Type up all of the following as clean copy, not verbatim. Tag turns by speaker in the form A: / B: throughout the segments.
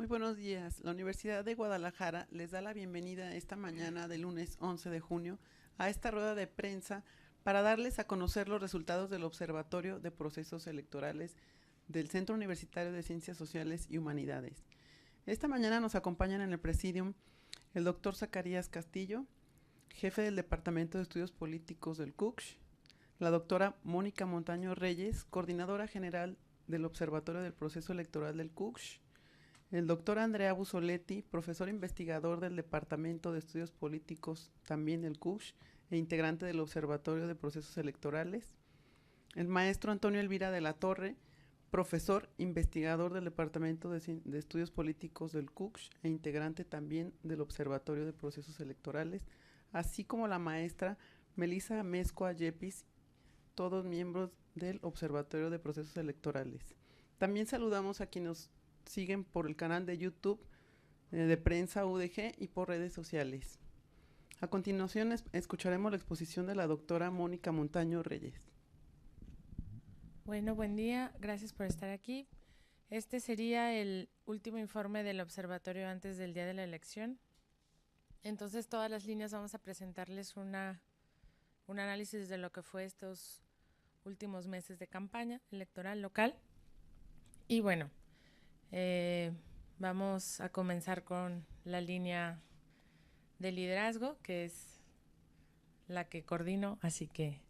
A: Muy buenos días. La Universidad de Guadalajara les da la bienvenida esta mañana del lunes 11 de junio a esta rueda de prensa para darles a conocer los resultados del Observatorio de Procesos Electorales del Centro Universitario de Ciencias Sociales y Humanidades. Esta mañana nos acompañan en el Presidium el doctor Zacarías Castillo, jefe del Departamento de Estudios Políticos del CUCSH, la doctora Mónica Montaño Reyes, coordinadora general del Observatorio del Proceso Electoral del CUCSH, el doctor Andrea Busoletti, profesor investigador del Departamento de Estudios Políticos, también del CUCSH, e integrante del Observatorio de Procesos Electorales, el maestro Antonio Elvira de la Torre, profesor investigador del Departamento de Estudios Políticos del CUCSH e integrante también del Observatorio de Procesos Electorales, así como la maestra Melissa Mezcua Yepis, todos miembros del Observatorio de Procesos Electorales. También saludamos a quienes nos siguen por el canal de YouTube de Prensa UDG y por redes sociales. A continuación escucharemos la exposición de la doctora Mónica Montaño Reyes.
B: Bueno, buen día, gracias por estar aquí. Este sería el último informe del observatorio antes del día de la elección. Entonces, todas las líneas vamos a presentarles un análisis de lo que fue estos últimos meses de campaña electoral local. Y bueno, vamos a comenzar con la línea de liderazgo, que es la que coordino, así que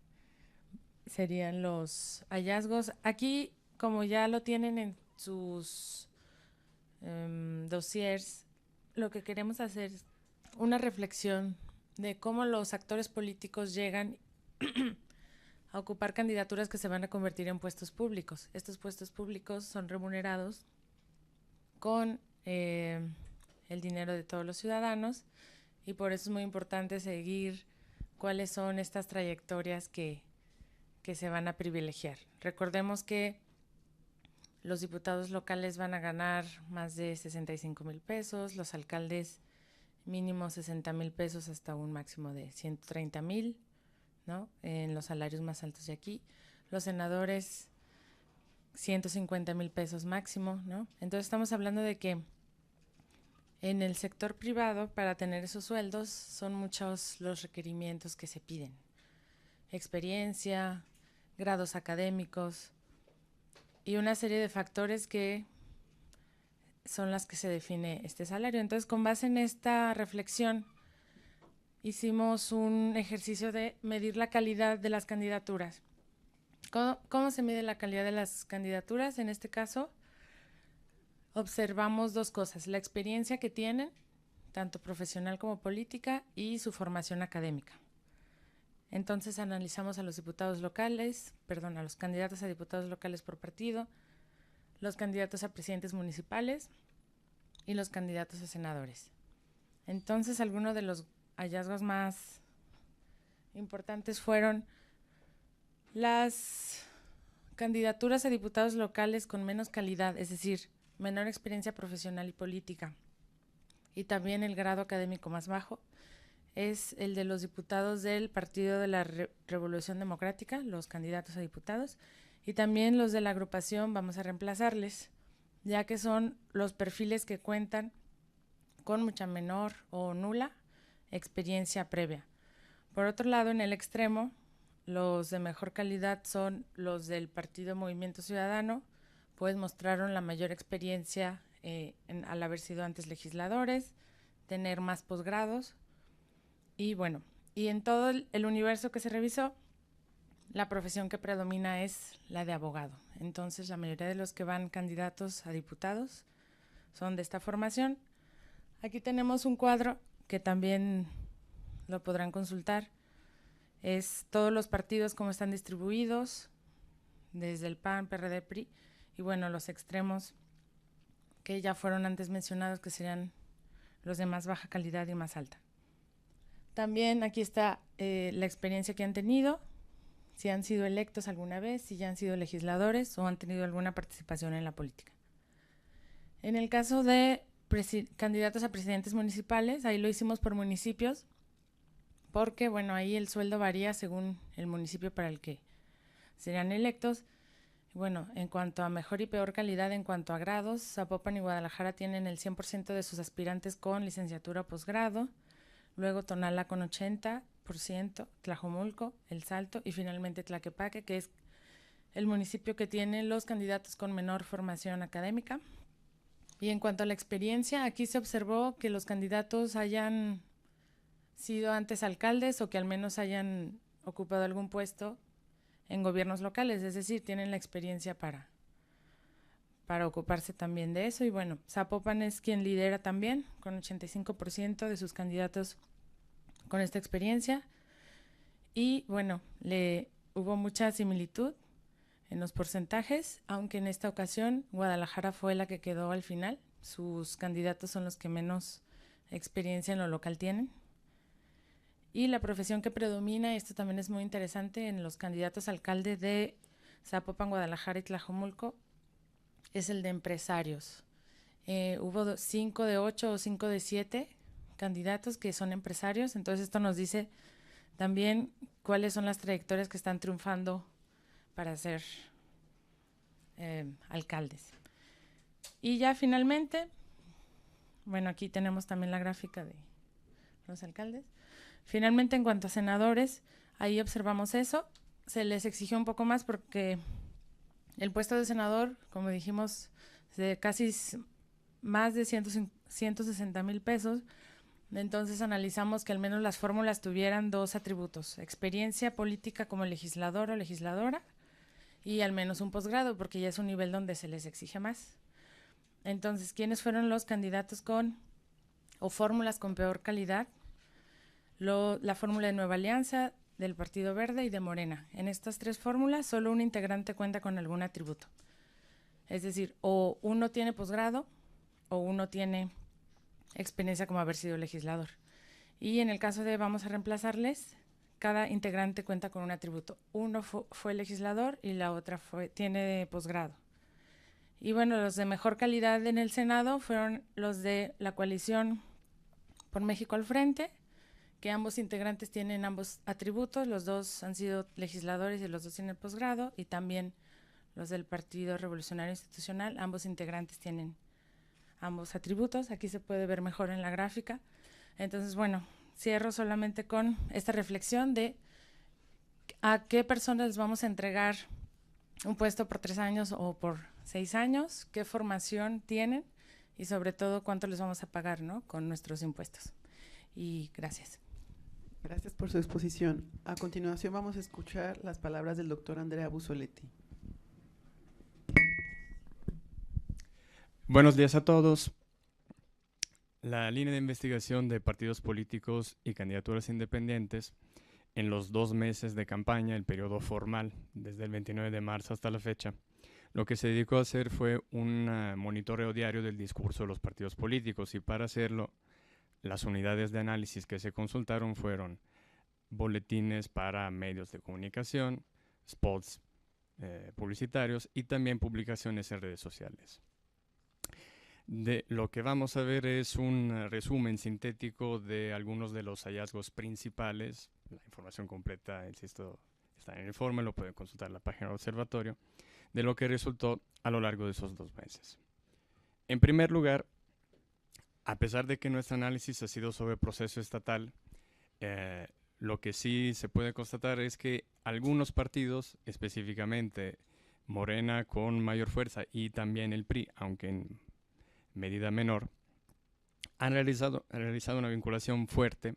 B: serían los hallazgos. Aquí, como ya lo tienen en sus dossiers, lo que queremos hacer es una reflexión de cómo los actores políticos llegan a ocupar candidaturas que se van a convertir en puestos públicos. Estos puestos públicos son remunerados con el dinero de todos los ciudadanos y por eso es muy importante seguir cuáles son estas trayectorias que se van a privilegiar. Recordemos que los diputados locales van a ganar más de 65,000 pesos, los alcaldes mínimo 60,000 pesos hasta un máximo de 130,000, ¿no? En los salarios más altos de aquí. Los senadores 150,000 pesos máximo, ¿no? Entonces estamos hablando de que en el sector privado, para tener esos sueldos, son muchos los requerimientos que se piden. Experiencia, grados académicos y una serie de factores que son las que se define este salario. Entonces, con base en esta reflexión, hicimos un ejercicio de medir la calidad de las candidaturas. ¿Cómo se mide la calidad de las candidaturas? En este caso, observamos dos cosas: la experiencia que tienen, tanto profesional como política, y su formación académica. Entonces analizamos a los diputados locales, a los candidatos a diputados locales por partido, los candidatos a presidentes municipales y los candidatos a senadores. Entonces, algunos de los hallazgos más importantes fueron las candidaturas a diputados locales con menos calidad, es decir, menor experiencia profesional y política, y también el grado académico más bajo es el de los diputados del Partido de la Revolución Democrática, los candidatos a diputados, y también los de la agrupación Vamos a Reemplazarles, ya que son los perfiles que cuentan con mucha menor o nula experiencia previa. Por otro lado, en el extremo, los de mejor calidad son los del Partido Movimiento Ciudadano, pues mostraron la mayor experiencia al haber sido antes legisladores, tener más posgrados. Y bueno, y en todo el universo que se revisó, la profesión que predomina es la de abogado. Entonces, la mayoría de los que van candidatos a diputados son de esta formación. Aquí tenemos un cuadro que también lo podrán consultar. Es todos los partidos cómo están distribuidos, desde el PAN, PRD, PRI, y bueno, los extremos que ya fueron antes mencionados, que serían los de más baja calidad y más alta. También aquí está la experiencia que han tenido, si han sido electos alguna vez, si ya han sido legisladores o han tenido alguna participación en la política. En el caso de candidatos a presidentes municipales, ahí lo hicimos por municipios, porque bueno, ahí el sueldo varía según el municipio para el que serían electos. Bueno, en cuanto a mejor y peor calidad, en cuanto a grados, Zapopan y Guadalajara tienen el 100% de sus aspirantes con licenciatura o posgrado, luego Tonalá con 80%, Tlajomulco, El Salto y finalmente Tlaquepaque, que es el municipio que tiene los candidatos con menor formación académica. Y en cuanto a la experiencia, aquí se observó que los candidatos hayan sido antes alcaldes o que al menos hayan ocupado algún puesto en gobiernos locales, es decir, tienen la experiencia para ocuparse también de eso. Y bueno, Zapopan es quien lidera también, con 85% de sus candidatos con esta experiencia. Y bueno, hubo mucha similitud en los porcentajes, aunque en esta ocasión Guadalajara fue la que quedó al final. Sus candidatos son los que menos experiencia en lo local tienen. Y la profesión que predomina, esto también es muy interesante, en los candidatos a alcalde de Zapopan, Guadalajara y Tlajomulco, es el de empresarios. Hubo 5 de 8 o 5 de 7 candidatos que son empresarios, entonces esto nos dice también cuáles son las trayectorias que están triunfando para ser alcaldes. Y ya finalmente, bueno, aquí tenemos también la gráfica de los alcaldes. Finalmente, en cuanto a senadores, ahí observamos eso. Se les exigió un poco más porque el puesto de senador, como dijimos, de casi más de 160,000 pesos. Entonces analizamos que al menos las fórmulas tuvieran 2 atributos: experiencia política como legislador o legisladora y al menos un posgrado, porque ya es un nivel donde se les exige más. Entonces, ¿quiénes fueron los candidatos con o fórmulas con peor calidad? La fórmula de Nueva Alianza, del Partido Verde y de Morena. En estas 3 fórmulas, solo un integrante cuenta con algún atributo. Es decir, o uno tiene posgrado o uno tiene experiencia como haber sido legislador. Y en el caso de vamos a reemplazarles, cada integrante cuenta con un atributo. Uno fue legislador y la otra tiene posgrado. Y bueno, los de mejor calidad en el Senado fueron los de la coalición por México al Frente, que ambos integrantes tienen ambos atributos, los 2 han sido legisladores y los 2 tienen posgrado, y también los del Partido Revolucionario Institucional, ambos integrantes tienen ambos atributos. Aquí se puede ver mejor en la gráfica. Entonces, bueno, cierro solamente con esta reflexión de a qué personas les vamos a entregar un puesto por 3 años o por 6 años, qué formación tienen y sobre todo cuánto les vamos a pagar, ¿no?, con nuestros impuestos. Y gracias.
A: Gracias por su exposición. A continuación vamos a escuchar las palabras del doctor Andrea Busoletti.
C: Buenos días a todos. La línea de investigación de partidos políticos y candidaturas independientes en los 2 meses de campaña, el periodo formal, desde el 29 de marzo hasta la fecha, lo que se dedicó a hacer fue un monitoreo diario del discurso de los partidos políticos, y para hacerlo, las unidades de análisis que se consultaron fueron boletines para medios de comunicación, spots publicitarios y también publicaciones en redes sociales. De lo que vamos a ver es un resumen sintético de algunos de los hallazgos principales. La información completa, insisto, está en el informe, lo pueden consultar en la página del observatorio, de lo que resultó a lo largo de esos 2 meses. En primer lugar, a pesar de que nuestro análisis ha sido sobre proceso estatal, lo que sí se puede constatar es que algunos partidos, específicamente Morena con mayor fuerza y también el PRI, aunque en medida menor, han realizado una vinculación fuerte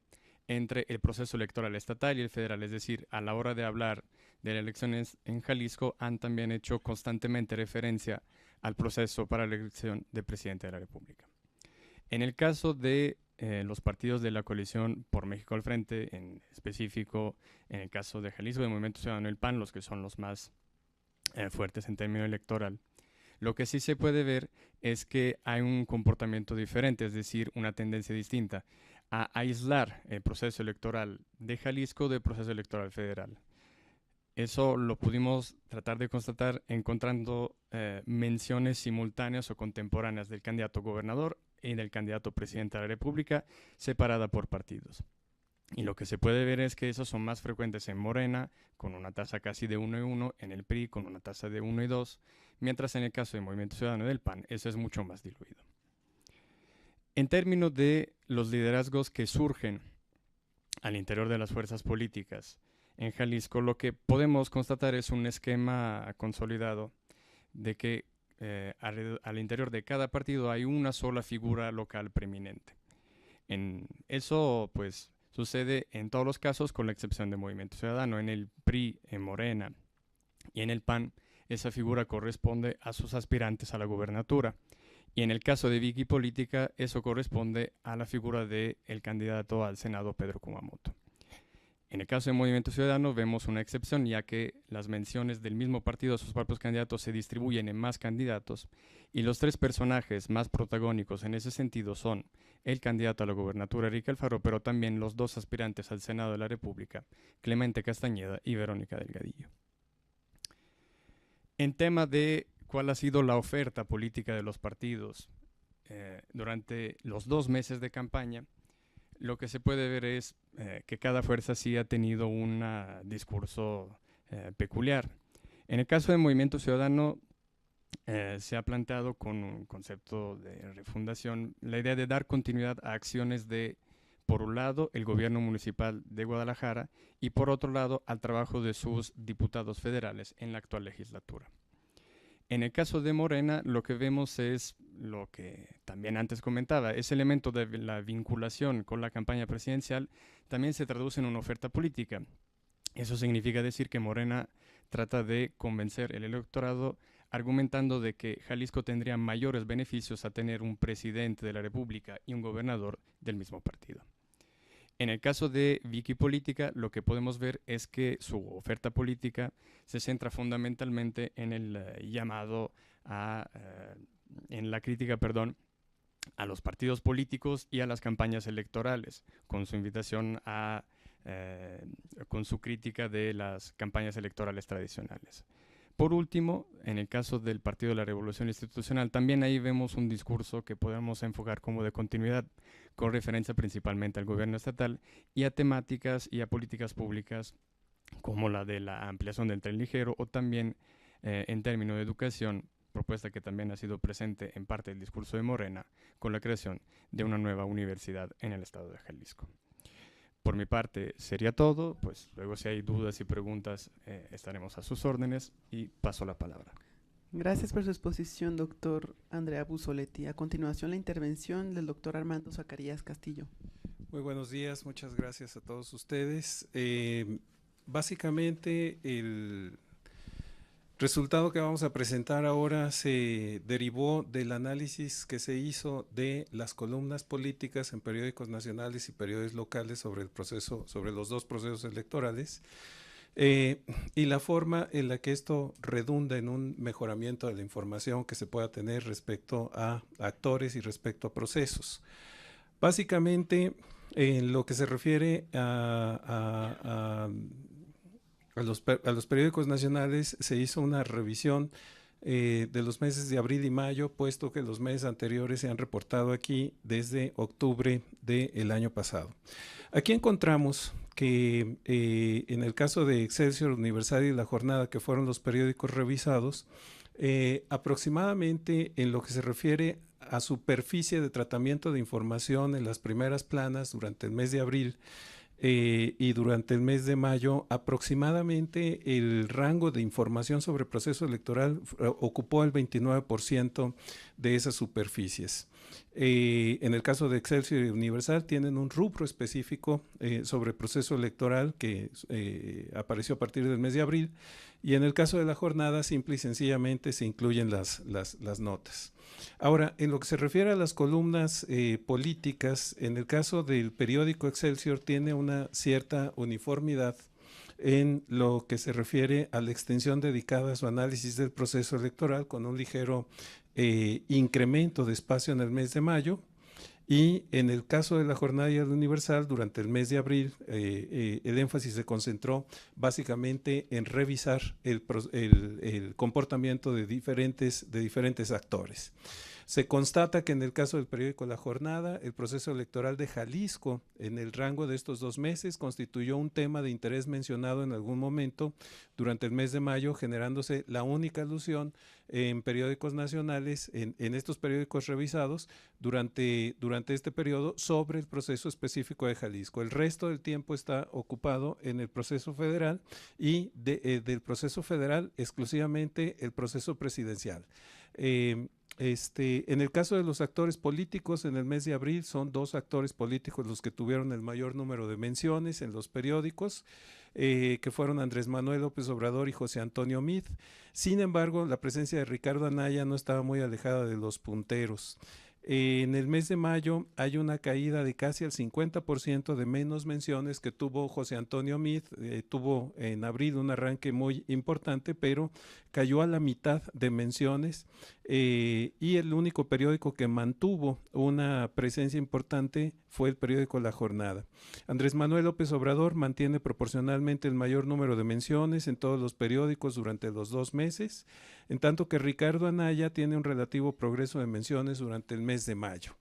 C: entre el proceso electoral estatal y el federal. Es decir, a la hora de hablar de las elecciones en Jalisco, han también hecho constantemente referencia al proceso para la elección de presidente de la República. En el caso de los partidos de la coalición por México al Frente, en específico en el caso de Jalisco, del Movimiento Ciudadano y el PAN, los que son los más fuertes en términos electoral, lo que sí se puede ver es que hay un comportamiento diferente, es decir, una tendencia distinta a aislar el proceso electoral de Jalisco del proceso electoral federal. Eso lo pudimos tratar de constatar encontrando menciones simultáneas o contemporáneas del candidato gobernador y del candidato presidente de la República, separada por partidos. Y lo que se puede ver es que esos son más frecuentes en Morena, con una tasa casi de 1:1, en el PRI con una tasa de 1:2, mientras en el caso del Movimiento Ciudadano y del PAN, eso es mucho más diluido. En términos de los liderazgos que surgen al interior de las fuerzas políticas en Jalisco, lo que podemos constatar es un esquema consolidado de que al interior de cada partido hay una sola figura local preeminente. Eso pues sucede en todos los casos con la excepción de Movimiento Ciudadano. En el PRI, en Morena y en el PAN, esa figura corresponde a sus aspirantes a la gubernatura. Y en el caso de Vicky Política, eso corresponde a la figura del candidato al Senado, Pedro Kumamoto. En el caso de Movimiento Ciudadano vemos una excepción, ya que las menciones del mismo partido a sus propios candidatos se distribuyen en más candidatos, y los tres personajes más protagónicos en ese sentido son el candidato a la gubernatura, Enrique Alfaro, pero también los dos aspirantes al Senado de la República, Clemente Castañeda y Verónica Delgadillo. En tema de cuál ha sido la oferta política de los partidos durante los 2 meses de campaña, lo que se puede ver es que cada fuerza sí ha tenido un discurso peculiar. En el caso del Movimiento Ciudadano se ha planteado con un concepto de refundación la idea de dar continuidad a acciones de, por un lado, el gobierno municipal de Guadalajara y por otro lado, al trabajo de sus diputados federales en la actual legislatura. En el caso de Morena, lo que vemos es lo que también antes comentaba, ese elemento de la vinculación con la campaña presidencial también se traduce en una oferta política. Eso significa decir que Morena trata de convencer el electorado argumentando de que Jalisco tendría mayores beneficios a tener un presidente de la República y un gobernador del mismo partido. En el caso de Vicky Política, lo que podemos ver es que su oferta política se centra fundamentalmente en el en la crítica, a los partidos políticos y a las campañas electorales, con su invitación con su crítica de las campañas electorales tradicionales. Por último, en el caso del Partido de la Revolución Institucional, también ahí vemos un discurso que podemos enfocar como de continuidad, con referencia principalmente al gobierno estatal y a temáticas y a políticas públicas como la de la ampliación del tren ligero o también en términos de educación, propuesta que también ha sido presente en parte del discurso de Morena, con la creación de una nueva universidad en el estado de Jalisco. Por mi parte sería todo, pues luego si hay dudas y preguntas estaremos a sus órdenes y paso la palabra.
A: Gracias por su exposición, doctor Andrea Busoletti. A continuación, la intervención del doctor Armando Zacarías Castillo.
D: Muy buenos días, muchas gracias a todos ustedes. Básicamente el resultado que vamos a presentar ahora se derivó del análisis que se hizo de las columnas políticas en periódicos nacionales y periódicos locales sobre el proceso, sobre los 2 procesos electorales, y la forma en la que esto redunda en un mejoramiento de la información que se pueda tener respecto a actores y respecto a procesos. Básicamente, en lo que se refiere a los periódicos nacionales, se hizo una revisión de los meses de abril y mayo, puesto que los meses anteriores se han reportado aquí desde octubre del año pasado. Aquí encontramos que en el caso de Excelsior, Universal y La Jornada, que fueron los periódicos revisados, aproximadamente en lo que se refiere a superficie de tratamiento de información en las primeras planas durante el mes de abril, y durante el mes de mayo, aproximadamente el rango de información sobre el proceso electoral ocupó el 29% de esas superficies. En el caso de Excelsior y Universal tienen un rubro específico sobre el proceso electoral que apareció a partir del mes de abril, y en el caso de La Jornada simple y sencillamente se incluyen las notas. Ahora, en lo que se refiere a las columnas políticas, en el caso del periódico Excelsior tiene una cierta uniformidad en lo que se refiere a la extensión dedicada a su análisis del proceso electoral, con un ligero incremento de espacio en el mes de mayo, y en el caso de La Jornada y el Universal, durante el mes de abril, el énfasis se concentró básicamente en revisar el comportamiento de diferentes actores. Se constata que en el caso del periódico La Jornada, el proceso electoral de Jalisco en el rango de estos 2 meses constituyó un tema de interés mencionado en algún momento durante el mes de mayo, generándose la única alusión en periódicos nacionales, en estos periódicos revisados durante este periodo sobre el proceso específico de Jalisco. El resto del tiempo está ocupado en el proceso federal y del proceso federal exclusivamente el proceso presidencial. En el caso de los actores políticos, en el mes de abril son 2 actores políticos los que tuvieron el mayor número de menciones en los periódicos, que fueron Andrés Manuel López Obrador y José Antonio Meade. Sin embargo, la presencia de Ricardo Anaya no estaba muy alejada de los punteros. En el mes de mayo hay una caída de casi al 50% de menos menciones que tuvo José Antonio Meade. Tuvo en abril un arranque muy importante, pero cayó a la mitad de menciones, y el único periódico que mantuvo una presencia importante fue el periódico La Jornada. Andrés Manuel López Obrador mantiene proporcionalmente el mayor número de menciones en todos los periódicos durante los 2 meses, en tanto que Ricardo Anaya tiene un relativo progreso de menciones durante el mes de mayo.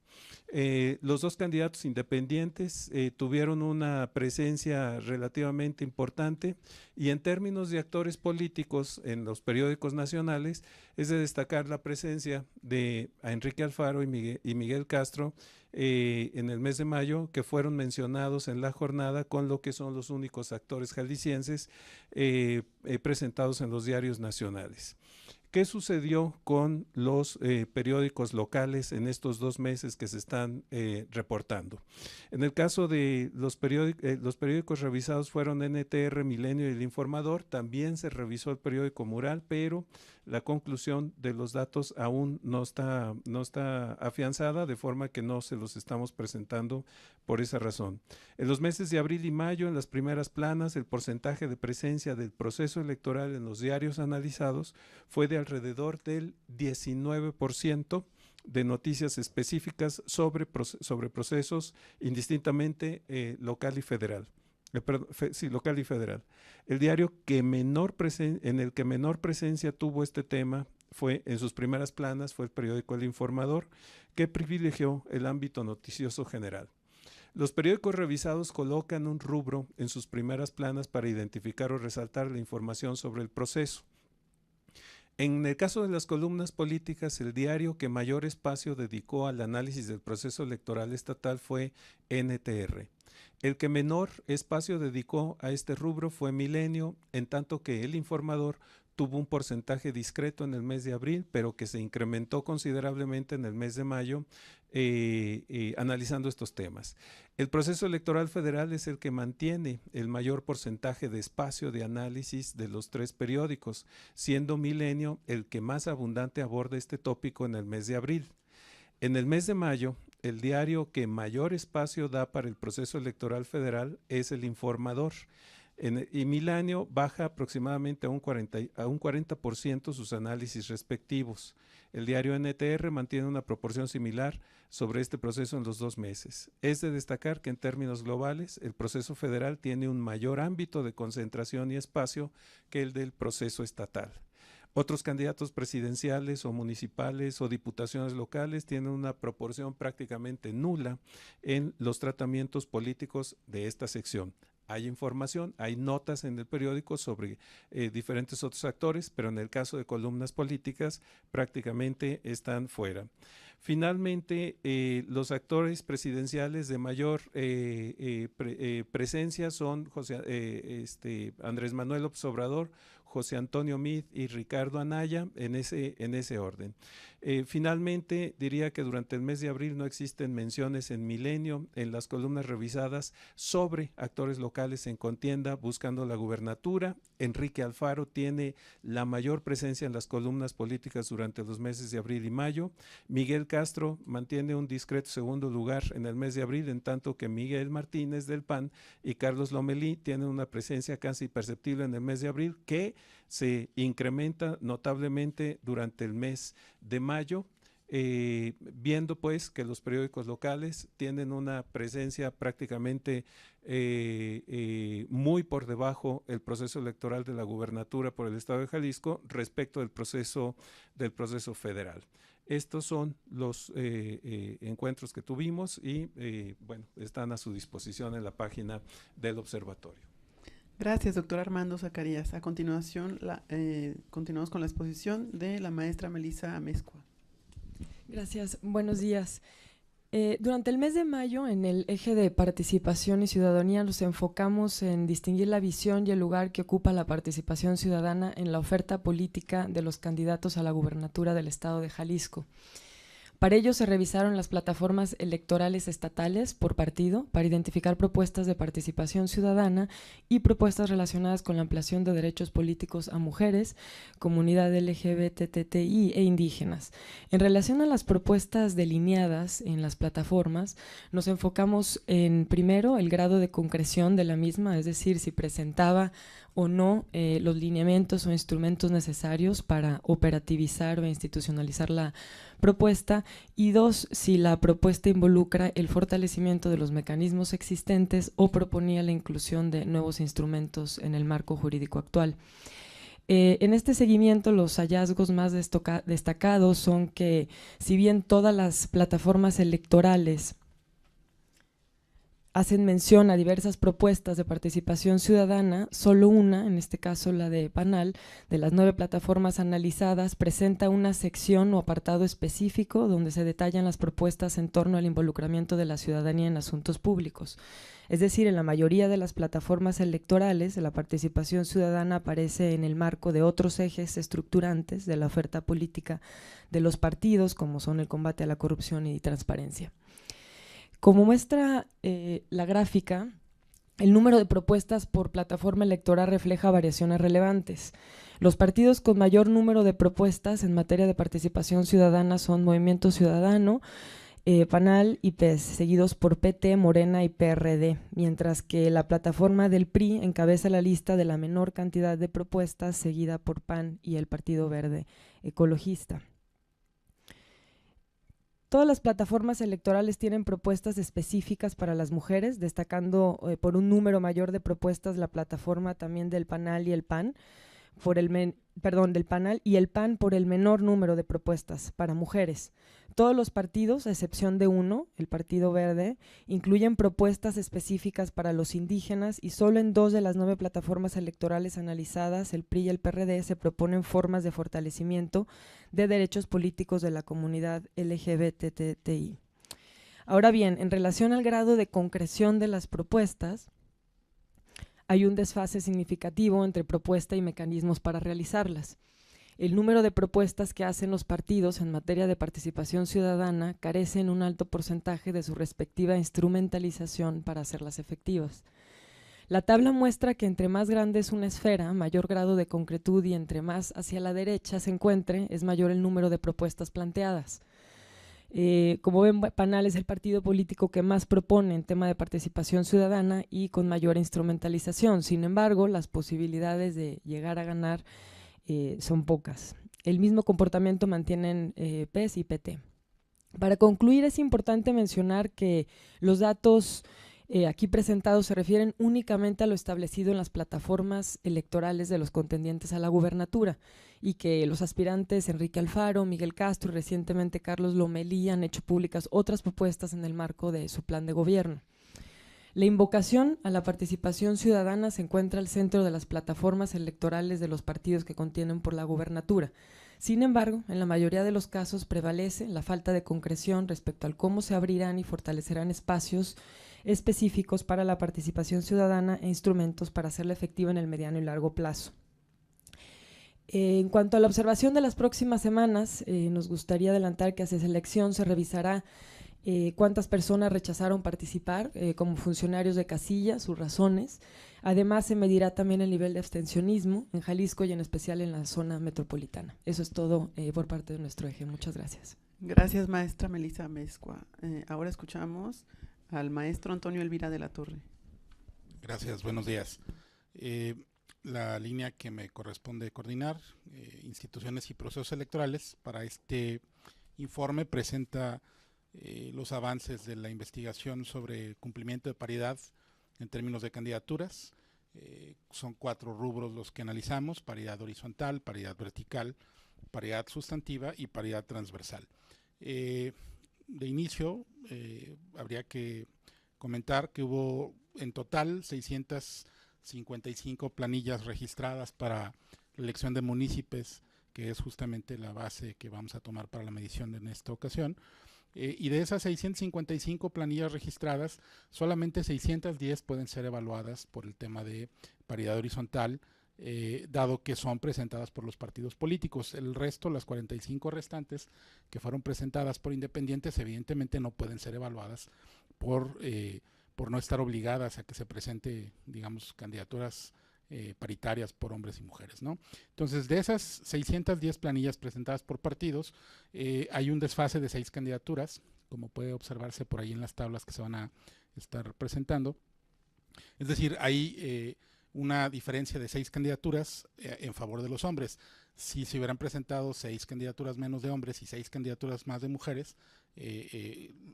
D: Los 2 candidatos independientes tuvieron una presencia relativamente importante, y en términos de actores políticos en los periódicos nacionales es de destacar la presencia de Enrique Alfaro y Miguel Castro en el mes de mayo, que fueron mencionados en La Jornada, con lo que son los únicos actores jaliscienses presentados en los diarios nacionales. ¿Qué sucedió con los periódicos locales en estos 2 meses que se están reportando? En el caso de los periódicos revisados fueron NTR, Milenio y El Informador. También se revisó el periódico Mural, pero la conclusión de los datos aún no está afianzada, de forma que no se los estamos presentando por esa razón. En los meses de abril y mayo, en las primeras planas, el porcentaje de presencia del proceso electoral en los diarios analizados fue de alrededor del 19% de noticias específicas sobre procesos, indistintamente local y federal. Local y federal. El diario en el que menor presencia tuvo este tema fue en sus primeras planas fue el periódico El Informador, que privilegió el ámbito noticioso general. Los periódicos revisados colocan un rubro en sus primeras planas para identificar o resaltar la información sobre el proceso. En el caso de las columnas políticas, el diario que mayor espacio dedicó al análisis del proceso electoral estatal fue NTR. El que menor espacio dedicó a este rubro fue Milenio, en tanto que El Informador tuvo un porcentaje discreto en el mes de abril, pero que se incrementó considerablemente en el mes de mayo, analizando estos temas. El proceso electoral federal es el que mantiene el mayor porcentaje de espacio de análisis de los 3 periódicos, siendo Milenio el que más abundante aborda este tópico en el mes de abril. En el mes de mayo, el diario que mayor espacio da para el proceso electoral federal es El Informador. Y Milenio baja aproximadamente a un 40% sus análisis respectivos. El diario NTR mantiene una proporción similar sobre este proceso en los 2 meses. Es de destacar que en términos globales el proceso federal tiene un mayor ámbito de concentración y espacio que el del proceso estatal. Otros candidatos presidenciales o municipales o diputaciones locales tienen una proporción prácticamente nula en los tratamientos políticos de esta sección. Hay información, hay notas en el periódico sobre diferentes otros actores, pero en el caso de columnas políticas prácticamente están fuera. Finalmente, los actores presidenciales de mayor presencia son Andrés Manuel López Obrador, José Antonio Meade y Ricardo Anaya, en ese orden. Finalmente, diría que durante el mes de abril no existen menciones en Milenio, en las columnas revisadas, sobre actores locales en contienda buscando la gubernatura. Enrique Alfaro tiene la mayor presencia en las columnas políticas durante los meses de abril y mayo. Miguel Castro mantiene un discreto segundo lugar en el mes de abril, en tanto que Miguel Martínez del PAN y Carlos Lomelí tienen una presencia casi imperceptible en el mes de abril, que se incrementa notablemente durante el mes de mayo, viendo pues que los periódicos locales tienen una presencia prácticamente muy por debajo el proceso electoral de la gubernatura por el estado de Jalisco respecto del proceso federal. Estos son los encuentros que tuvimos y bueno, están a su disposición en la página del observatorio.
A: Gracias, doctor Armando Zacarías. A continuación, continuamos con la exposición de la maestra Melissa Amezcua.
E: Gracias, buenos días. Durante el mes de mayo, en el eje de participación y ciudadanía, nos enfocamos en distinguir la visión y el lugar que ocupa la participación ciudadana en la oferta política de los candidatos a la gubernatura del estado de Jalisco. Para ello se revisaron las plataformas electorales estatales por partido para identificar propuestas de participación ciudadana y propuestas relacionadas con la ampliación de derechos políticos a mujeres, comunidad LGBTTI e indígenas. En relación a las propuestas delineadas en las plataformas, nos enfocamos en, primero, el grado de concreción de la misma, es decir, si presentaba o no los lineamientos o instrumentos necesarios para operativizar o institucionalizar la propuesta, y dos, si la propuesta involucra el fortalecimiento de los mecanismos existentes o proponía la inclusión de nuevos instrumentos en el marco jurídico actual. En este seguimiento, los hallazgos más destacados son que, si bien todas las plataformas electorales hacen mención a diversas propuestas de participación ciudadana, solo una, en este caso la de Panal, de las 9 plataformas analizadas, presenta una sección o apartado específico donde se detallan las propuestas en torno al involucramiento de la ciudadanía en asuntos públicos. Es decir, en la mayoría de las plataformas electorales, la participación ciudadana aparece en el marco de otros ejes estructurantes de la oferta política de los partidos, como son el combate a la corrupción y transparencia. Como muestra la gráfica, el número de propuestas por plataforma electoral refleja variaciones relevantes. Los partidos con mayor número de propuestas en materia de participación ciudadana son Movimiento Ciudadano, Panal y PES, seguidos por PT, Morena y PRD, mientras que la plataforma del PRI encabeza la lista de la menor cantidad de propuestas, seguida por PAN y el Partido Verde Ecologista. Todas las plataformas electorales tienen propuestas específicas para las mujeres, destacando por un número mayor de propuestas la plataforma también del Panal y el PAN, del Panal y el PAN por el menor número de propuestas para mujeres. Todos los partidos, a excepción de uno, el Partido Verde, incluyen propuestas específicas para los indígenas, y solo en 2 de las 9 plataformas electorales analizadas, el PRI y el PRD, se proponen formas de fortalecimiento de derechos políticos de la comunidad LGBTTI. Ahora bien, en relación al grado de concreción de las propuestas, hay un desfase significativo entre propuesta y mecanismos para realizarlas. El número de propuestas que hacen los partidos en materia de participación ciudadana carece en un alto porcentaje de su respectiva instrumentalización para hacerlas efectivas. La tabla muestra que entre más grande es una esfera, mayor grado de concretud, y entre más hacia la derecha se encuentre, es mayor el número de propuestas planteadas. Como ven, Panal es el partido político que más propone en tema de participación ciudadana y con mayor instrumentalización. Sin embargo, las posibilidades de llegar a ganar son pocas. El mismo comportamiento mantienen PES y PT. Para concluir, es importante mencionar que los datos aquí presentados se refieren únicamente a lo establecido en las plataformas electorales de los contendientes a la gubernatura, y que los aspirantes Enrique Alfaro, Miguel Castro y recientemente Carlos Lomelí han hecho públicas otras propuestas en el marco de su plan de gobierno. La invocación a la participación ciudadana se encuentra al centro de las plataformas electorales de los partidos que contienden por la gubernatura. Sin embargo, en la mayoría de los casos prevalece la falta de concreción respecto al cómo se abrirán y fortalecerán espacios específicos para la participación ciudadana e instrumentos para hacerla efectiva en el mediano y largo plazo. En cuanto a la observación de las próximas semanas, nos gustaría adelantar que hacia esa elección se revisará cuántas personas rechazaron participar como funcionarios de casilla, sus razones. Además, se medirá también el nivel de abstencionismo en Jalisco y en especial en la zona metropolitana. Eso es todo por parte de nuestro eje. Muchas gracias.
A: Gracias, maestra Melissa Amezcua. Ahora escuchamos al maestro Antonio Elvira de la Torre.
F: Gracias, buenos días. La línea que me corresponde coordinar, instituciones y procesos electorales, para este informe presenta los avances de la investigación sobre cumplimiento de paridad en términos de candidaturas. Son 4 rubros los que analizamos: paridad horizontal, paridad vertical, paridad sustantiva y paridad transversal. De inicio, habría que comentar que hubo en total 655 planillas registradas para la elección de municipios, que es justamente la base que vamos a tomar para la medición en esta ocasión. Y de esas 655 planillas registradas, solamente 610 pueden ser evaluadas por el tema de paridad horizontal, dado que son presentadas por los partidos políticos. El resto, las 45 restantes que fueron presentadas por independientes, evidentemente no pueden ser evaluadas por no estar obligadas a que se presente, digamos, candidaturas paritarias por hombres y mujeres, ¿no? Entonces, de esas 610 planillas presentadas por partidos, hay un desfase de 6 candidaturas, como puede observarse por ahí en las tablas que se van a estar presentando. Es decir, hay una diferencia de 6 candidaturas en favor de los hombres. Si se hubieran presentado 6 candidaturas menos de hombres y 6 candidaturas más de mujeres,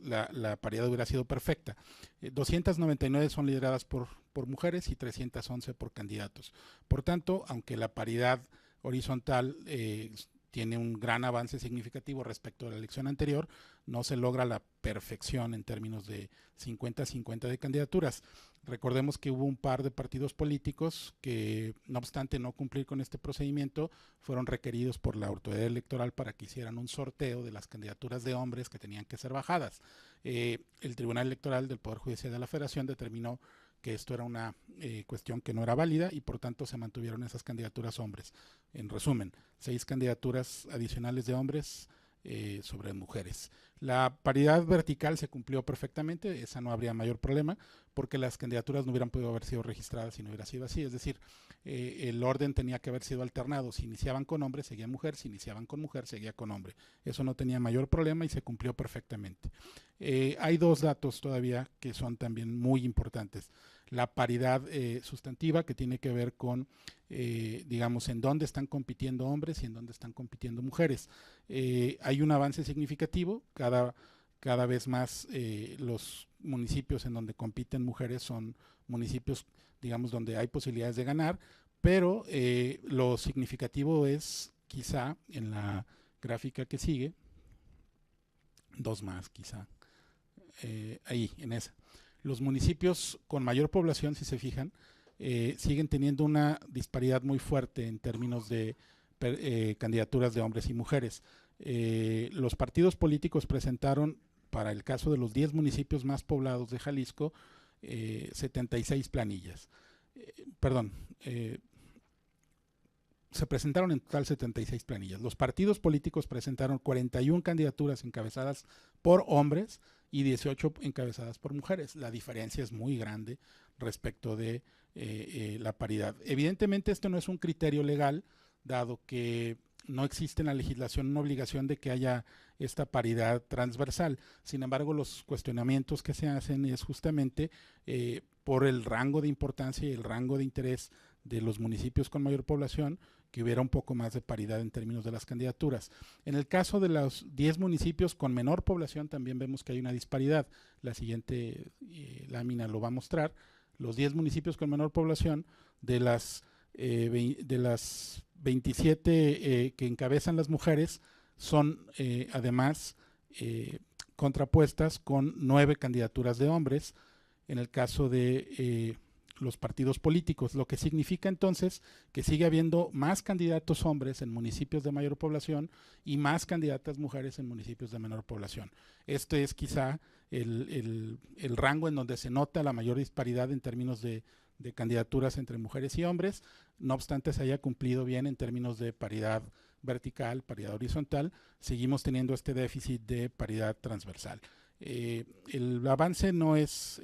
F: la paridad hubiera sido perfecta. 299 son lideradas por mujeres y 311 por candidatos. Por tanto, aunque la paridad horizontal tiene un gran avance significativo respecto a la elección anterior, no se logra la perfección en términos de 50-50 de candidaturas. Recordemos que hubo un par de partidos políticos que, no obstante no cumplir con este procedimiento, fueron requeridos por la autoridad electoral para que hicieran un sorteo de las candidaturas de hombres que tenían que ser bajadas. El Tribunal Electoral del Poder Judicial de la Federación determinó que esto era una cuestión que no era válida y por tanto se mantuvieron esas candidaturas hombres. En resumen, 6 candidaturas adicionales de hombres sobre mujeres. La paridad vertical se cumplió perfectamente, esa no habría mayor problema, porque las candidaturas no hubieran podido haber sido registradas si no hubiera sido así. Es decir, el orden tenía que haber sido alternado. Si iniciaban con hombre, seguía mujer; si iniciaban con mujer, seguía con hombre. Eso no tenía mayor problema y se cumplió perfectamente. Hay 2 datos todavía que son también muy importantes. La paridad sustantiva, que tiene que ver con, digamos, en dónde están compitiendo hombres y en dónde están compitiendo mujeres. Hay un avance significativo, cada vez más los municipios en donde compiten mujeres son municipios, digamos, donde hay posibilidades de ganar, pero lo significativo es quizá en la gráfica que sigue, 2 más quizá, ahí en esa. Los municipios con mayor población, si se fijan, siguen teniendo una disparidad muy fuerte en términos de candidaturas de hombres y mujeres. Los partidos políticos presentaron, para el caso de los 10 municipios más poblados de Jalisco, 76 planillas. Se presentaron en total 76 planillas. Los partidos políticos presentaron 41 candidaturas encabezadas por hombres y 18 encabezadas por mujeres. La diferencia es muy grande respecto de la paridad. Evidentemente esto no es un criterio legal, dado que no existe en la legislación una obligación de que haya esta paridad transversal. Sin embargo, los cuestionamientos que se hacen es justamente por el rango de importancia y el rango de interés de los municipios con mayor población, que hubiera un poco más de paridad en términos de las candidaturas. En el caso de los 10 municipios con menor población también vemos que hay una disparidad. La siguiente lámina lo va a mostrar. Los 10 municipios con menor población, de las 27 que encabezan las mujeres, son además contrapuestas con 9 candidaturas de hombres en el caso de los partidos políticos, lo que significa entonces que sigue habiendo más candidatos hombres en municipios de mayor población y más candidatas mujeres en municipios de menor población. Este es quizá el rango en donde se nota la mayor disparidad en términos de candidaturas entre mujeres y hombres. No obstante se haya cumplido bien en términos de paridad vertical, paridad horizontal, seguimos teniendo este déficit de paridad transversal. El avance no es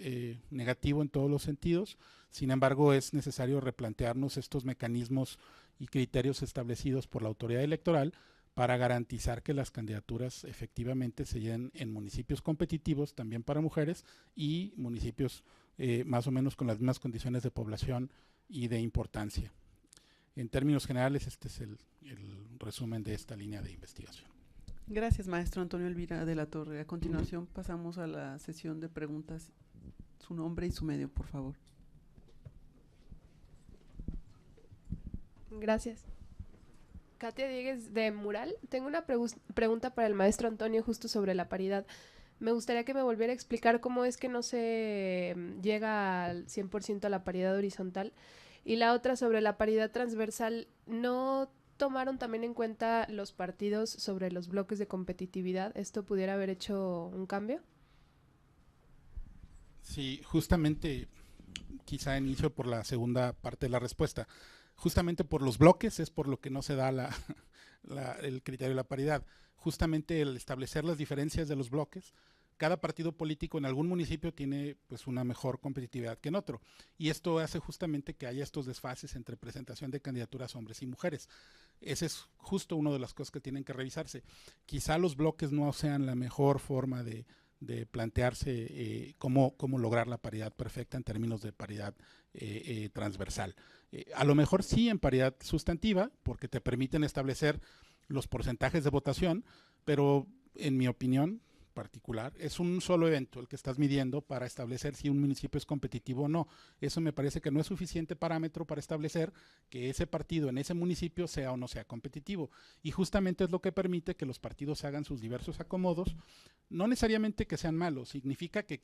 F: negativo en todos los sentidos, sin embargo es necesario replantearnos estos mecanismos y criterios establecidos por la autoridad electoral para garantizar que las candidaturas efectivamente se llenen en municipios competitivos también para mujeres y municipios más o menos con las mismas condiciones de población y de importancia. En términos generales, este es el resumen de esta línea de investigación.
A: Gracias, maestro Antonio Elvira de la Torre. A continuación pasamos a la sesión de preguntas. Su nombre y su medio, por favor.
G: Gracias. Katia Diegues de Mural. Tengo una pregunta para el maestro Antonio justo sobre la paridad. Me gustaría que me volviera a explicar cómo es que no se llega al 100% a la paridad horizontal. Y la otra sobre la paridad transversal, ¿no tomaron también en cuenta los partidos sobre los bloques de competitividad? ¿Esto pudiera haber hecho un cambio?
F: Sí, justamente, quizá inicio por la segunda parte de la respuesta. Justamente por los bloques es por lo que no se da el criterio de la paridad. Justamente el establecer las diferencias de los bloques, cada partido político en algún municipio tiene pues una mejor competitividad que en otro. Y esto hace justamente que haya estos desfases entre presentación de candidaturas hombres y mujeres. Ese es justo una de las cosas que tienen que revisarse. Quizá los bloques no sean la mejor forma de plantearse cómo lograr la paridad perfecta en términos de paridad transversal. A lo mejor sí en paridad sustantiva, porque te permiten establecer los porcentajes de votación, pero en mi opinión particular, es un solo evento el que estás midiendo para establecer si un municipio es competitivo o no. Eso me parece que no es suficiente parámetro para establecer que ese partido en ese municipio sea o no sea competitivo. Y justamente es lo que permite que los partidos hagan sus diversos acomodos, no necesariamente que sean malos, significa que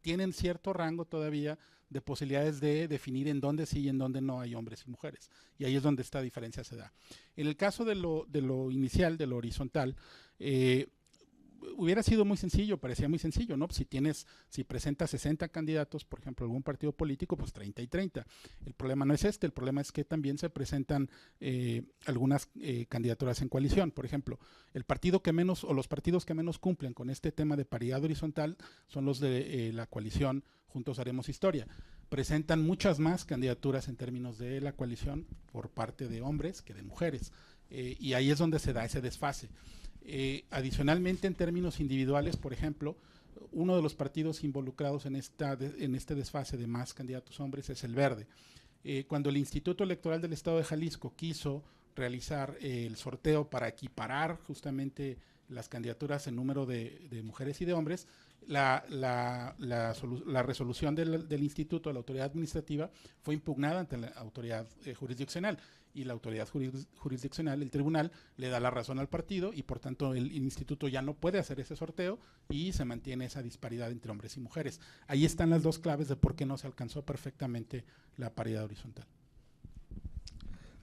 F: tienen cierto rango todavía de posibilidades de definir en dónde sí y en dónde no hay hombres y mujeres. Y ahí es donde esta diferencia se da. En el caso de lo inicial, de lo horizontal, hubiera sido muy sencillo, parecía muy sencillo, ¿no? Si presentas 60 candidatos, por ejemplo, algún partido político, pues 30 y 30. El problema no es el problema es que también se presentan algunas candidaturas en coalición. Por ejemplo, el partido que menos, o los partidos que menos cumplen con este tema de paridad horizontal son los de la coalición Juntos Haremos Historia. Presentan muchas más candidaturas en términos de la coalición por parte de hombres que de mujeres. Y ahí es donde se da ese desfase. Adicionalmente, en términos individuales, por ejemplo, uno de los partidos involucrados en este desfase de más candidatos hombres es el Verde. Cuando el Instituto Electoral del Estado de Jalisco quiso realizar el sorteo para equiparar justamente las candidaturas en número de mujeres y de hombres, la resolución del instituto, de la autoridad administrativa, fue impugnada ante la autoridad jurisdiccional, y la autoridad jurisdiccional, el tribunal, le da la razón al partido y por tanto el instituto ya no puede hacer ese sorteo y se mantiene esa disparidad entre hombres y mujeres. Ahí están las dos claves de por qué no se alcanzó perfectamente la paridad horizontal.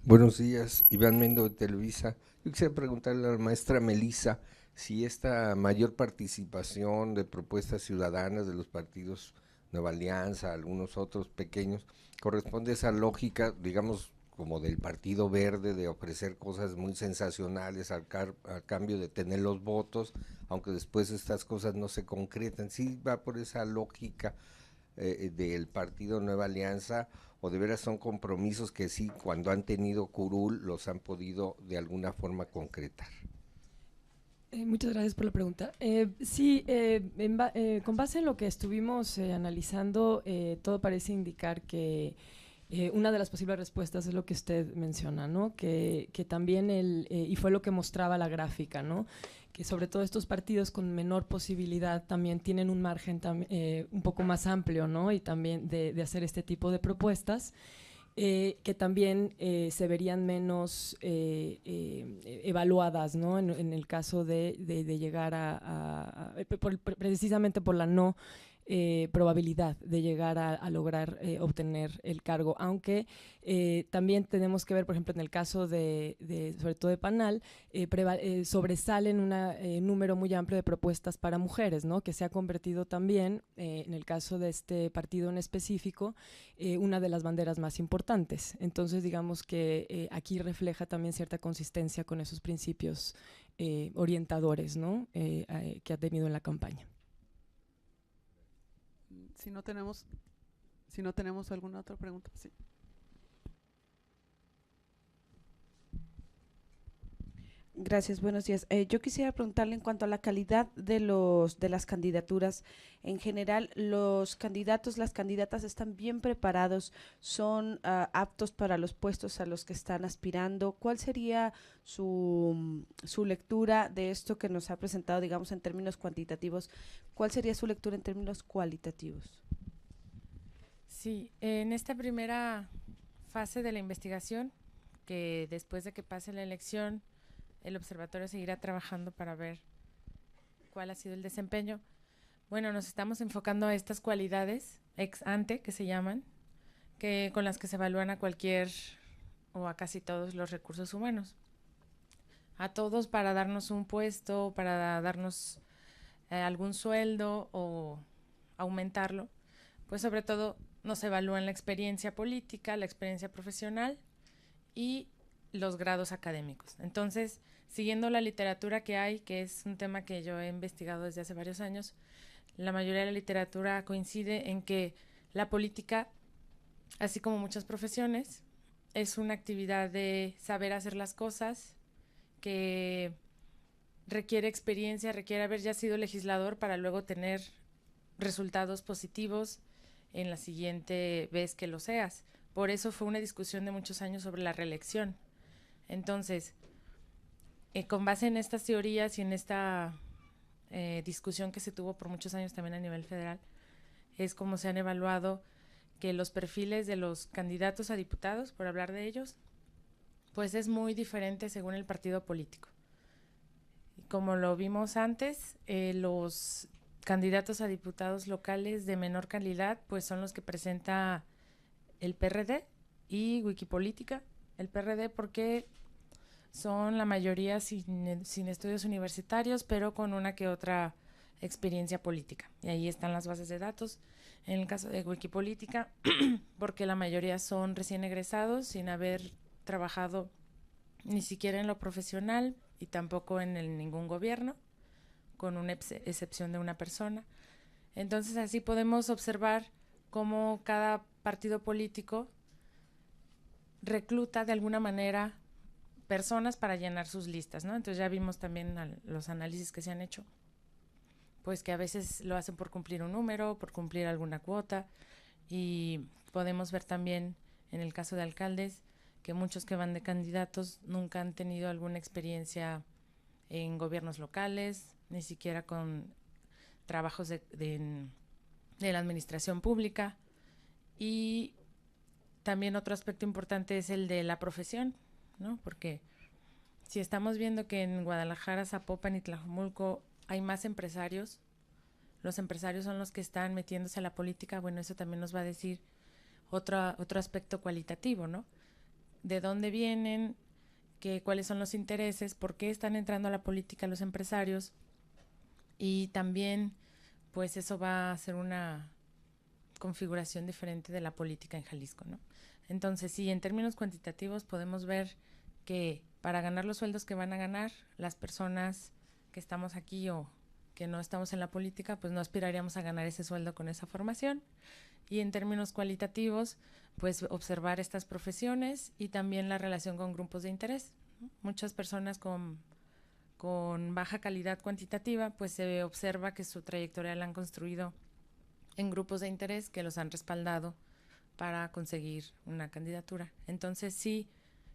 H: Buenos días, Iván Mendo de Televisa. Yo quisiera preguntarle a la maestra Melisa si esta mayor participación de propuestas ciudadanas de los partidos Nueva Alianza, algunos otros pequeños, corresponde a esa lógica, digamos, como del Partido Verde, de ofrecer cosas muy sensacionales al cambio de tener los votos, aunque después estas cosas no se concretan. ¿Sí va por esa lógica del Partido Nueva Alianza, o de veras son compromisos que sí, cuando han tenido curul, los han podido de alguna forma concretar?
E: Muchas gracias por la pregunta. Sí, con base en lo que estuvimos analizando, todo parece indicar que una de las posibles respuestas es lo que usted menciona, ¿no? Que también y fue lo que mostraba la gráfica, ¿no? Que sobre todo estos partidos con menor posibilidad también tienen un margen un poco más amplio, ¿no? Y también de hacer este tipo de propuestas, que también se verían menos evaluadas, ¿no? En el caso de llegar precisamente por la no probabilidad de llegar a lograr obtener el cargo, aunque también tenemos que ver, por ejemplo, en el caso sobre todo de Panal, sobresalen un número muy amplio de propuestas para mujeres, ¿no? Que se ha convertido también, en el caso de este partido en específico, una de las banderas más importantes. Entonces, digamos que aquí refleja también cierta consistencia con esos principios orientadores, ¿no? Que ha tenido en la campaña.
A: Si no tenemos alguna otra pregunta, sí.
I: Gracias, buenos días. Yo quisiera preguntarle en cuanto a la calidad de las candidaturas. En general, los candidatos, las candidatas están bien preparados, son aptos para los puestos a los que están aspirando. ¿Cuál sería su lectura de esto que nos ha presentado, digamos, en términos cuantitativos? ¿Cuál sería su lectura en términos cualitativos?
B: Sí, en esta primera fase de la investigación que después de que pase la elección, el observatorio seguirá trabajando para ver cuál ha sido el desempeño. Bueno, nos estamos enfocando a estas cualidades ex ante, que se llaman, que con las que se evalúan a cualquier o a casi todos los recursos humanos. A todos para darnos un puesto, para darnos algún sueldo o aumentarlo, pues sobre todo nos evalúan la experiencia política, la experiencia profesional y los grados académicos. Entonces, siguiendo la literatura que hay, que es un tema que yo he investigado desde hace varios años, la mayoría de la literatura coincide en que la política, así como muchas profesiones, es una actividad de saber hacer las cosas, que requiere experiencia, requiere haber ya sido legislador para luego tener resultados positivos en la siguiente vez que lo seas. Por eso fue una discusión de muchos años sobre la reelección. Entonces, con base en estas teorías y en esta discusión que se tuvo por muchos años también a nivel federal, es como se han evaluado que los perfiles de los candidatos a diputados, por hablar de ellos, pues es muy diferente según el partido político. Como lo vimos antes, los candidatos a diputados locales de menor calidad, pues son los que presenta el PRD y Wikipolítica. El PRD porque son la mayoría sin estudios universitarios, pero con una que otra experiencia política. Y ahí están las bases de datos. En el caso de Wikipolítica, porque la mayoría son recién egresados, sin haber trabajado ni siquiera en lo profesional y tampoco en ningún gobierno, con una excepción de una persona. Entonces así podemos observar cómo cada partido político recluta de alguna manera personas para llenar sus listas, ¿no? Entonces ya vimos también los análisis que se han hecho, pues que a veces lo hacen por cumplir un número, por cumplir alguna cuota, y podemos ver también en el caso de alcaldes que muchos que van de candidatos nunca han tenido alguna experiencia en gobiernos locales, ni siquiera con trabajos de la administración pública. Y también otro aspecto importante es el de la profesión, ¿no? Porque si estamos viendo que en Guadalajara, Zapopan y Tlajomulco hay más empresarios, los empresarios son los que están metiéndose a la política, bueno, eso también nos va a decir otro aspecto cualitativo, ¿no? De dónde vienen, cuáles son los intereses, por qué están entrando a la política los empresarios, y también pues eso va a ser una configuración diferente de la política en Jalisco, ¿no? Entonces, sí, en términos cuantitativos podemos ver que para ganar los sueldos que van a ganar las personas que estamos aquí o que no estamos en la política, pues no aspiraríamos a ganar ese sueldo con esa formación. Y en términos cualitativos, pues observar estas profesiones y también la relación con grupos de interés, ¿no? Muchas personas con baja calidad cuantitativa, pues se observa que su trayectoria la han construido en grupos de interés que los han respaldado para conseguir una candidatura. Entonces sí,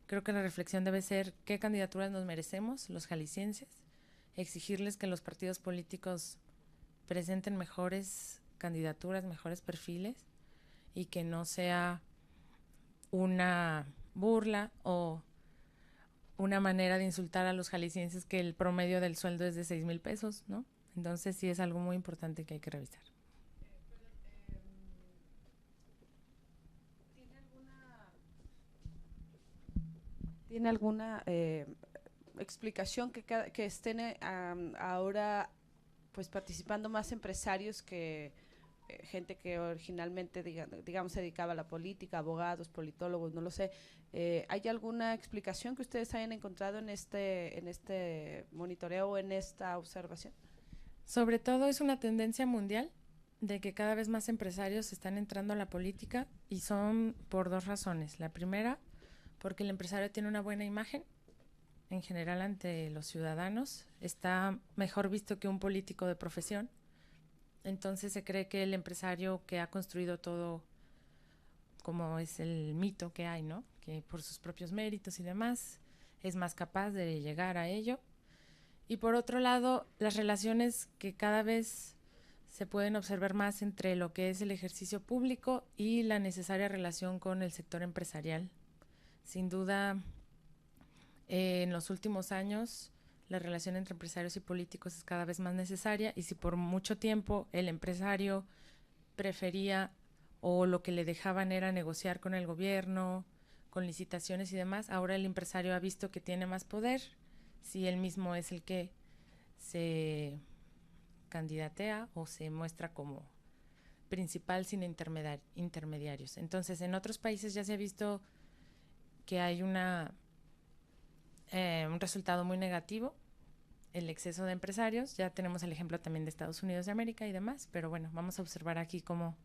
B: creo que la reflexión debe ser qué candidaturas nos merecemos los jaliscienses, exigirles que los partidos políticos presenten mejores candidaturas, mejores perfiles, y que no sea una burla o una manera de insultar a los jaliscienses que el promedio del sueldo es de 6,000 pesos, ¿no? Entonces sí es algo muy importante que hay que revisar.
I: ¿Tiene alguna explicación que estén ahora pues participando más empresarios que gente que originalmente digamos se dedicaba a la política, abogados, politólogos, no lo sé? ¿Hay alguna explicación que ustedes hayan encontrado en este monitoreo o en esta observación?
B: Sobre todo es una tendencia mundial de que cada vez más empresarios están entrando a la política, y son por dos razones. La primera, porque el empresario tiene una buena imagen en general ante los ciudadanos, está mejor visto que un político de profesión. Entonces se cree que el empresario que ha construido todo, como es el mito que hay, ¿no? Que por sus propios méritos y demás es más capaz de llegar a ello. Y por otro lado, las relaciones que cada vez se pueden observar más entre lo que es el ejercicio público y la necesaria relación con el sector empresarial. Sin duda, En los últimos años, la relación entre empresarios y políticos es cada vez más necesaria, y si por mucho tiempo el empresario prefería o lo que le dejaban era negociar con el gobierno, con licitaciones y demás, ahora el empresario ha visto que tiene más poder si él mismo es el que se candidatea o se muestra como principal sin intermediarios. Entonces, en otros países ya se ha visto que hay un resultado muy negativo, el exceso de empresarios. Ya tenemos el ejemplo también de Estados Unidos de América y demás, pero bueno, vamos a observar aquí cómo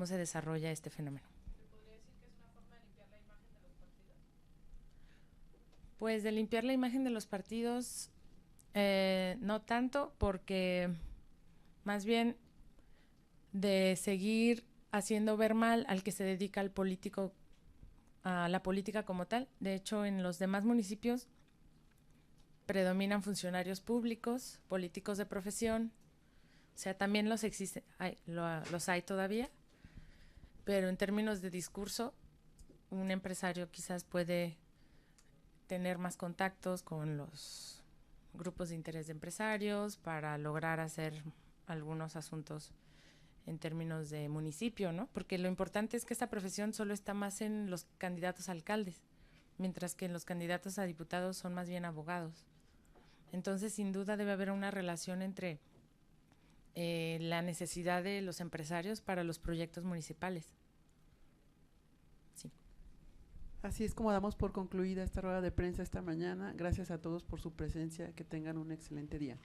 B: se desarrolla este fenómeno.
G: ¿Se podría decir que es una forma de limpiar la imagen de los partidos?
B: Pues de limpiar la imagen de los partidos, no tanto, porque más bien de seguir haciendo ver mal al que se dedica al político, a la política como tal. De hecho, en los demás municipios predominan funcionarios públicos, políticos de profesión, o sea, también los hay todavía, pero en términos de discurso, un empresario quizás puede tener más contactos con los grupos de interés de empresarios para lograr hacer algunos asuntos en términos de municipio, ¿no? Porque lo importante es que esta profesión solo está más en los candidatos a alcaldes, mientras que en los candidatos a diputados son más bien abogados. Entonces, sin duda debe haber una relación entre la necesidad de los empresarios para los proyectos municipales. Sí.
A: Así es como damos por concluida esta rueda de prensa esta mañana. Gracias a todos por su presencia. Que tengan un excelente día.